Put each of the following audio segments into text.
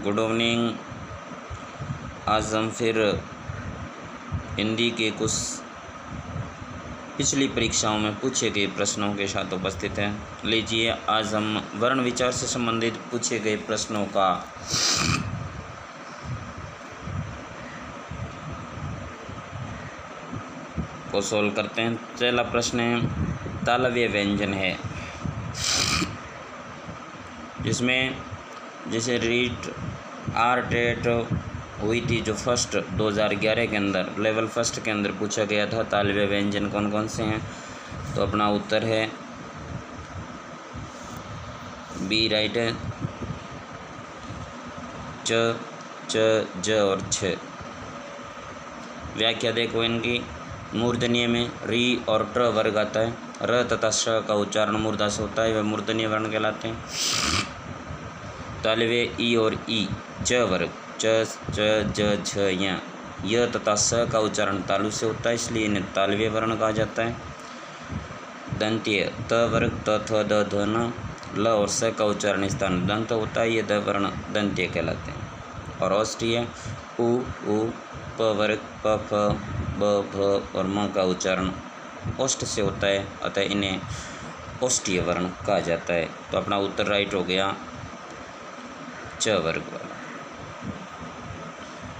Good evening. आज हम फिर हिंदी के कुछ पिछली परीक्षाओं में पूछे गए प्रश्नों के साथ उपस्थित हैं। लीजिए, आज हम वर्ण विचार से संबंधित पूछे गए प्रश्नों का को सोल्व करते हैं। पहला प्रश्न है, तालव्य व्यंजन है, जिसमें जैसे रीट टेट हुई थी जो फर्स्ट 2011 के अंदर लेवल फर्स्ट के अंदर पूछा गया था, तालव्य व्यंजन कौन कौन से हैं। तो अपना उत्तर है बी राइट है, च, ज और छ। व्याख्या देखो इनकी। मूर्धन्य में री और ट वर्ग आता है। र तथा श का उच्चारण मूर्धा से होता है, वे मूर्धन्य वर्ण कहलाते हैं। तालव्य ई और ई च वर्ग च, ज, झ, य तथा स का उच्चारण तालु से होता है, इसलिए इन्हें तालव्य वर्ण कहा जाता है। दंत्य त वर्ग त, थ, द, ध, न, ल और स का उच्चारण स्थान दंत होता है, ये द वर्ण दंत्य कहलाते हैं। और औष्ठ्य उ, प वर्ग प, फ, ब, भ और म का उच्चारण ओष्ठ से होता है, अतः इन्हें ओष्ठीय वर्ण कहा जाता है। तो अपना उत्तर राइट हो गया च वर्ग वाला।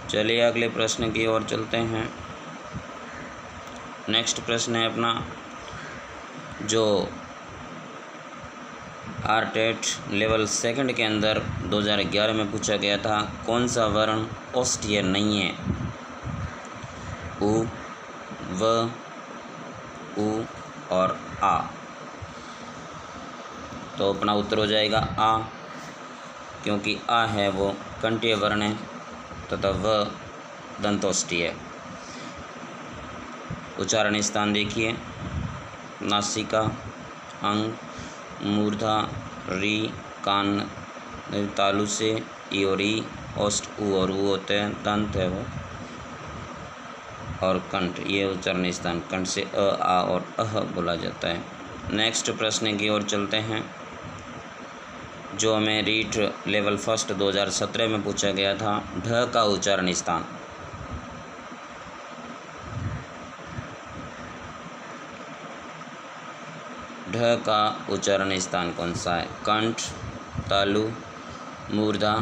चलिए अगले प्रश्न की ओर चलते हैं। नेक्स्ट प्रश्न है अपना जो टेट लेवल सेकंड के अंदर 2011 में पूछा गया था, कौन सा वर्ण ओष्ठीय नहीं है। उ, व, उ और आ। तो अपना उत्तर हो जाएगा आ, क्योंकि आ है वो कंठीय वर्ण है तथा व दंतोष्ठीय है। उच्चारण स्थान देखिए, नासिका, अंग, मूर्धा, री, कान तालु से, ई और ई, ओष्ठ उ और ऊ होते हैं, दंत है वो, और कंठ ये उच्चारण स्थान कंठ से अ, आ और अह बोला जाता है। नेक्स्ट प्रश्न की ओर चलते हैं, जो हमें रीट लेवल फर्स्ट 2017 में पूछा गया था। ढ का उच्चारण स्थान, ढ का उच्चारण स्थान कौन सा है। कंठ, तालु, मूर्धा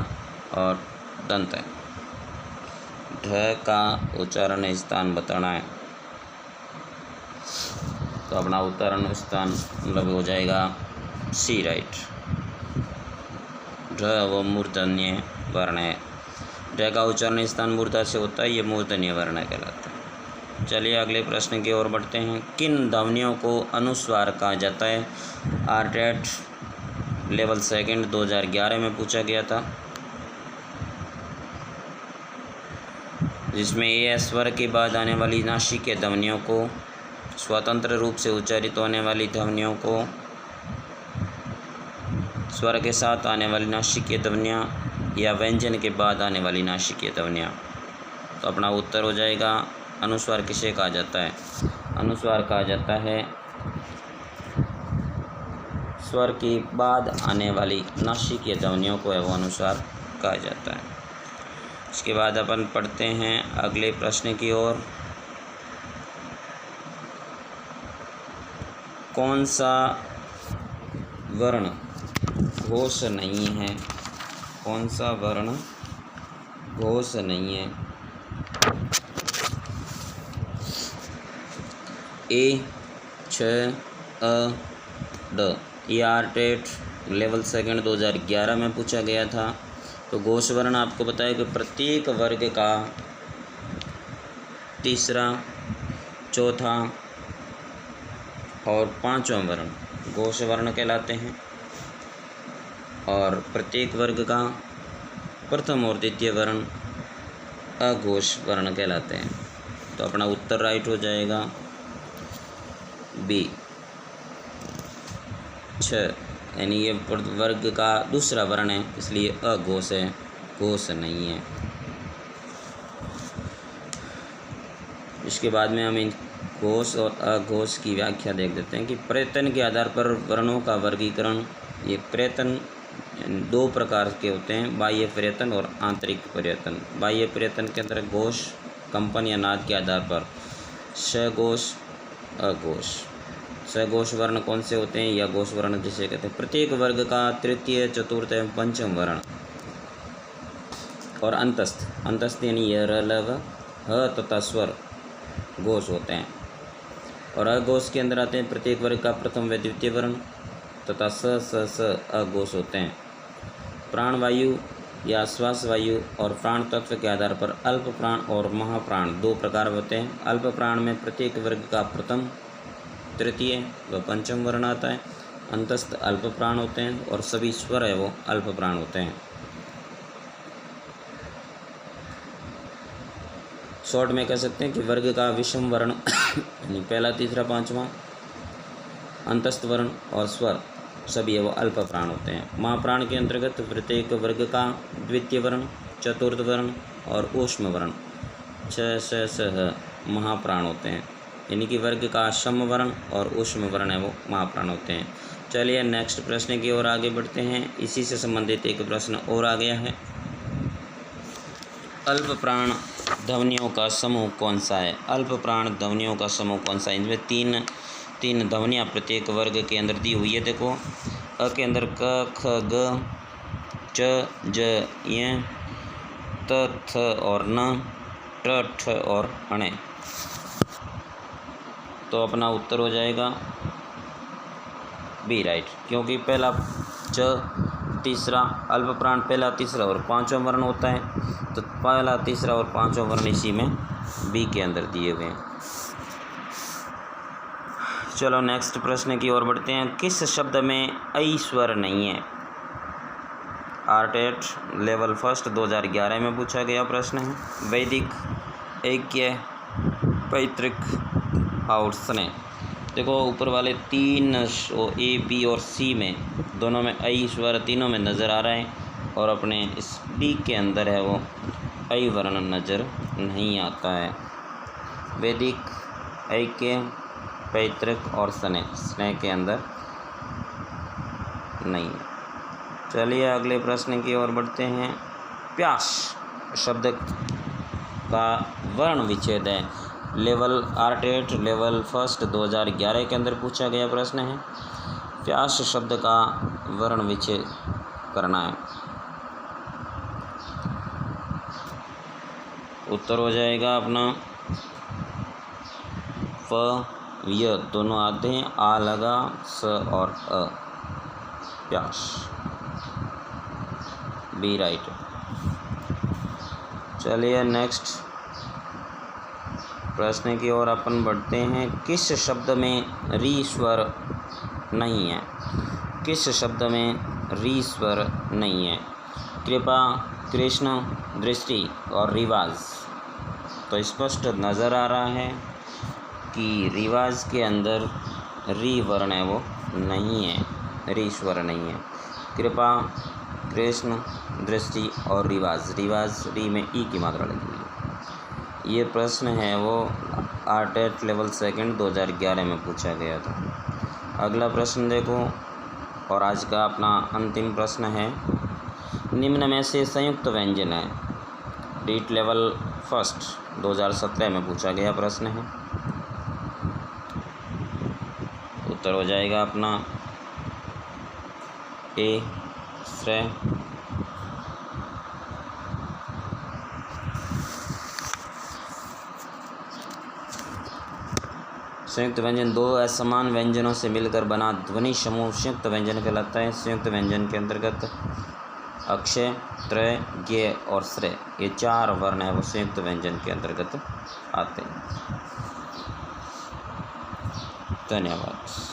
और दंत है। ढ का उच्चारण स्थान बताना है। तो अपना उच्चारण स्थान मतलब हो जाएगा सी राइट। ढ वो मूर्धन्य वर्ण है। ढ का उच्चारण स्थान मूर्धा से होता है, ये मूर्धन्य वर्ण कहलाता है। चलिए अगले प्रश्न की ओर बढ़ते हैं। किन ध्वनियों को अनुस्वार कहा जाता है। टेट लेवल सेकंड 2011 में पूछा गया था, जिसमें ए स्वर के बाद आने वाली नासिकीय ध्वनियों को, स्वतंत्र रूप से उच्चारित होने वाली ध्वनियों को, स्वर के साथ आने वाली नासिकीय ध्वनियाँ या व्यंजन के बाद आने वाली नासिकीय ध्वनियाँ। तो अपना उत्तर हो जाएगा अनुस्वार किसे कहा जाता है। अनुस्वार कहा जाता है स्वर के बाद आने वाली नासिकीय ध्वनियों को वो अनुस्वार कहा जाता है। इसके बाद अपन पढ़ते हैं अगले प्रश्न की ओर। कौन सा वर्ण घोष नहीं है। कौन सा वर्ण घोष नहीं है। ए, छ, अ, ड। ये टेट लेवल सेकंड 2011 में पूछा गया था। तो घोष वर्ण आपको बताया कि प्रत्येक वर्ग का तीसरा, चौथा और पांचवा वर्ण घोष वर्ण कहलाते हैं, और प्रत्येक वर्ग का प्रथम और द्वितीय वर्ण अघोष वर्ण कहलाते हैं। तो अपना उत्तर राइट हो जाएगा बी, छ, यानी ये वर्ग का दूसरा वर्ण है, इसलिए अघोष है, घोष नहीं है। इसके बाद में हम इन घोष और अघोष की व्याख्या देख देते हैं कि प्रयत्न के आधार पर वर्णों का वर्गीकरण। ये प्रयत्न दो प्रकार के होते हैं, बाह्य पर्यटन और आंतरिक पर्यटन। बाह्य पर्यटन के अंदर घोष, कंपन या नाद के आधार पर सघोष, अघोष। सघोष वर्ण कौन से होते हैं या घोष वर्ण जिसे कहते हैं? प्रत्येक वर्ग का तृतीय, चतुर्थ एवं पंचम वर्ण और अंतस्थ, अंतस्थ यानी य, र, ल, व, ह तथा स्वर घोष होते हैं। और अघोष के अंदर आते हैं प्रत्येक वर्ग का प्रथम व द्वितीय वर्ण तथा स अघोष होते हैं। प्राणवायु या श्वास वायु और प्राण तत्व के आधार पर अल्प प्राण और महाप्राण दो प्रकार होते हैं। अल्प प्राण में प्रत्येक वर्ग का प्रथम, तृतीय व पंचम वर्ण आता है। अंतस्थ अल्प प्राण होते हैं और सभी स्वर है वो अल्प प्राण होते हैं। शॉर्ट में कह सकते हैं कि वर्ग का विषम वर्ण यानी पहला, तीसरा, पांचवा, अंतस्थ वर्ण और स्वर सभी वो अल्प प्राण होते हैं। महाप्राण के अंतर्गत प्रत्येक वर्ग का द्वितीय वर्ण, चतुर्थ वर्ण और ऊष्म वर्ण छ महाप्राण होते हैं। यानी कि वर्ग का सम वर्ण और ऊष्म वर्ण है वो महाप्राण होते हैं। चलिए नेक्स्ट प्रश्न की ओर आगे बढ़ते हैं। इसी से संबंधित एक प्रश्न और आ गया है। अल्प प्राण ध्वनियों का समूह कौन सा है? अल्प प्राण ध्वनियों का समूह कौन सा है? इनमें तीन ध्वनियाँ प्रत्येक वर्ग के अंदर दी हुई है। देखो, अ के अंदर क, ख, ग, च, ज, य, त, थ और न, ट, ठ और ण। तो अपना उत्तर हो जाएगा बी राइट, क्योंकि पहला च, तीसरा अल्प प्राण पहला, तीसरा और पांचवा वर्ण होता है, तो पहला, तीसरा और पांचवा वर्ण इसी में बी के अंदर दिए हुए हैं। चलो नेक्स्ट प्रश्न की ओर बढ़ते हैं। किस शब्द में ऐ स्वर नहीं है? आर्टेट लेवल फर्स्ट 2011 में पूछा गया प्रश्न है। वैदिक, ऐक्य, पैतृक और स्नेह। देखो ऊपर वाले तीन ए, बी और सी में दोनों में ऐ स्वर तीनों में नज़र आ रहा है और अपने इस बी के अंदर है वो ऐ वर्ण नज़र नहीं आता है। वैदिक, ऐक्य, पैतृक और स्नेह के अंदर नहीं है। चलिए अगले प्रश्न की ओर बढ़ते हैं। प्यास शब्द का वर्ण विच्छेद है। लेवल आर्टेट लेवल फर्स्ट 2011 के अंदर पूछा गया प्रश्न है। प्यास शब्द का वर्ण विच्छेद करना है। उत्तर हो जाएगा अपना प, य दोनों आते हैं, आ लगा, स और अ, प्यास बी राइट। चलिए नेक्स्ट प्रश्न की ओर अपन बढ़ते हैं। किस शब्द में री स्वर नहीं है? किस शब्द में री स्वर नहीं है? कृपा, कृष्ण, दृष्टि और रिवाज। तो स्पष्ट नज़र आ रहा है कि रिवाज के अंदर री वर्ण है वो नहीं है, री स्वर नहीं है। कृपा, कृष्ण, दृष्टि और रिवाज, रिवाज री में ई की मात्रा लगी हुई है। ये प्रश्न है वो आर्टेट लेवल सेकंड 2011 में पूछा गया था। अगला प्रश्न देखो और आज का अपना अंतिम प्रश्न है। निम्न में से संयुक्त व्यंजन है। डीट लेवल फर्स्ट 2017 में पूछा गया प्रश्न है। उत्तर हो जाएगा अपना ए, श्रेय। संयुक्त व्यंजन दो असमान व्यंजनों से मिलकर बना ध्वनि समूह संयुक्त व्यंजन कहलाता है। संयुक्त व्यंजन के अंतर्गत अक्षय, त्रय, ज्ञ और श्रेय ये चार वर्ण है वो संयुक्त व्यंजन के अंतर्गत आते हैं। धन्यवाद।